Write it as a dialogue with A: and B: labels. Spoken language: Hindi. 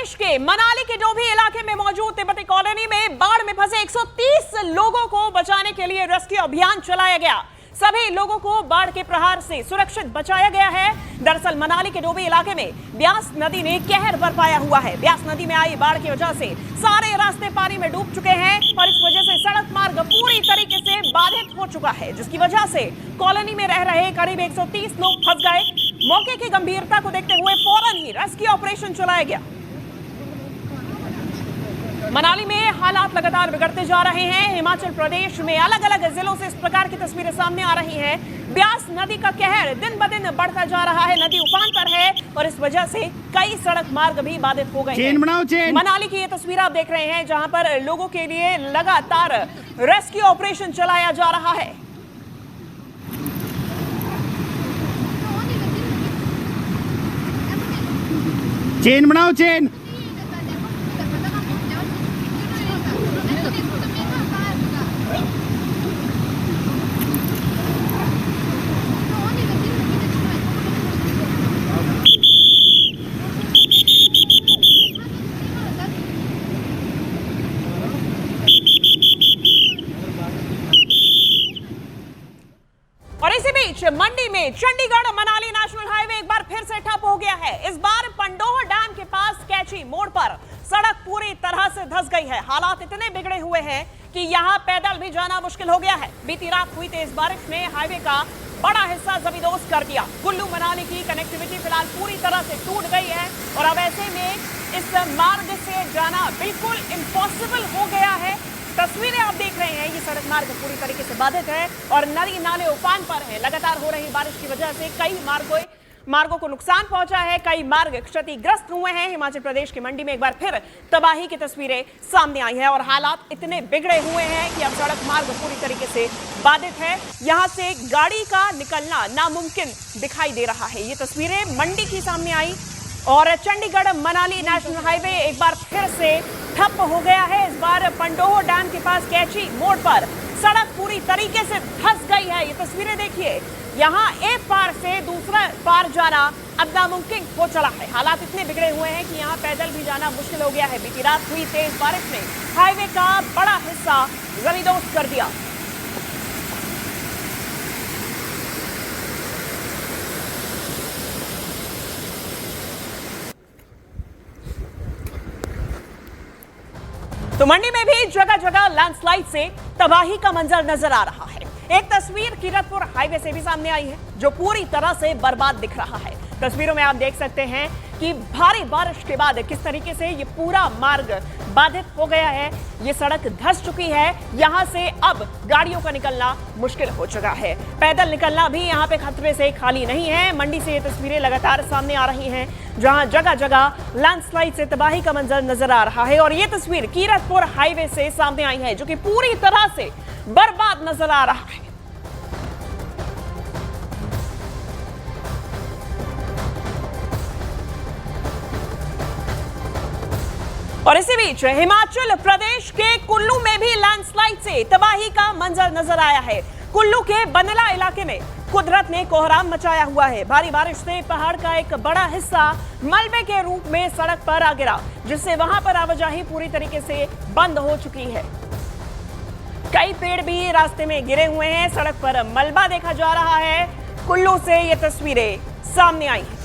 A: प्रदेश के मनाली के डोभी इलाके में मौजूद तिब्बती कॉलोनी में बाढ़ में फंसे 130 लोगों को बचाने के लिए रेस्क्यू अभियान चलाया गया। सभी लोगों को बाढ़ के प्रहार से सुरक्षित बचाया गया है। दरअसल मनाली के डोभी इलाके में ब्यास नदी ने कहर बरपाया हुआ है। ब्यास नदी में आई बाढ़ की वजह से सारे रास्ते पानी में डूब चुके हैं और इस वजह से सड़क मार्ग पूरी तरीके से बाधित हो चुका है, जिसकी वजह से कॉलोनी में रह रहे करीब 130 लोग फंस गए। मौके की गंभीरता को देखते हुए फौरन ही रेस्क्यू ऑपरेशन चलाया गया। मनाली में हालात लगातार बिगड़ते जा रहे हैं। हिमाचल प्रदेश में अलग अलग जिलों से इस प्रकार की तस्वीरें सामने आ रही हैं। ब्यास नदी का कहर दिन ब दिन बढ़ता जा रहा है। नदी उफान पर है और इस वजह से कई सड़क मार्ग भी बाधित हो गए हैं। मनाली की ये तस्वीर आप देख रहे हैं, जहां पर लोगों के लिए लगातार रेस्क्यू ऑपरेशन चलाया जा रहा है।
B: चेन बनाओ, चेन।
A: और इसी बीच मंडी में चंडीगढ़ मनाली नेशनल हाईवे एक बार फिर से ठप हो गया है। इस बार पंडोह डैम के पास कैची मोड़ पर सड़क पूरी तरह से धंस गई है। हालात इतने बिगड़े हुए हैं कि यहां पैदल भी जाना मुश्किल हो गया है। बीती रात हुई तेज बारिश ने हाईवे का बड़ा हिस्सा जमींदोज कर दिया। कुल्लू मनाली की कनेक्टिविटी फिलहाल पूरी तरह से टूट गई है और अब ऐसे में इस मार्ग से जाना बिल्कुल इम्पॉसिबल हो गया है। तस्वीरें आप देख रहे हैं, ये सड़क मार्ग पूरी तरीके से बाधित है और नदी नाले उफान पर है। लगातार हो रही बारिश की वजह से कई मार्गों को नुकसान पहुंचा है, कई मार्ग क्षतिग्रस्त हुए हैं। हिमाचल प्रदेश की मंडी में एक बार फिर तबाही की तस्वीरें सामने आई हैं और हालात इतने बिगड़े हुए हैं कि अब सड़क मार्ग पूरी तरीके से बाधित है। यहां से गाड़ी का निकलना नामुमकिन दिखाई दे रहा है। ये तस्वीरें मंडी की सामने आई और चंडीगढ़ मनाली नेशनल हाईवे एक बार फिर से ठप हो गया है। इस बार पंडोह डैम के पास कैची मोड़ पर सड़क पूरी तरीके से धंस गई है। ये तस्वीरें देखिए, यहाँ एक पार से दूसरा पार जाना अब नामुमकिन हो चला है। हालात इतने बिगड़े हुए हैं कि यहाँ पैदल भी जाना मुश्किल हो गया है। बीती रात हुई तेज बारिश ने हाईवे का बड़ा हिस्सा जमींदोज कर दिया। तो मंडी में भी जगह जगह लैंडस्लाइड से तबाही का मंजर नजर आ रहा है। एक तस्वीर कीरतपुर हाईवे से भी सामने आई है, जो पूरी तरह से बर्बाद दिख रहा है। तस्वीरों में आप देख सकते हैं कि भारी बारिश के बाद किस तरीके से ये पूरा मार्ग बाधित हो गया है। ये सड़क धंस चुकी है। यहां से अब गाड़ियों का निकलना मुश्किल हो चुका है। पैदल निकलना भी यहां पे खतरे से खाली नहीं है। मंडी से ये तस्वीरें लगातार सामने आ रही हैं, जहां जगह जगह लैंडस्लाइड से तबाही का मंजर नजर आ रहा है। और ये तस्वीर कीरतपुर हाईवे से सामने आई है, जो कि पूरी तरह से बर्बाद नजर आ रहा है। और इसी बीच हिमाचल प्रदेश के कुल्लू में भी लैंडस्लाइड से तबाही का मंजर नजर आया है। कुल्लू के बनला इलाके में कुदरत ने कोहराम मचाया हुआ है। भारी बारिश से पहाड़ का एक बड़ा हिस्सा मलबे के रूप में सड़क पर आ गिरा, जिससे वहां पर आवाजाही पूरी तरीके से बंद हो चुकी है। कई पेड़ भी रास्ते में गिरे हुए हैं। सड़क पर मलबा देखा जा रहा है। कुल्लू से ये तस्वीरें सामने आई हैं।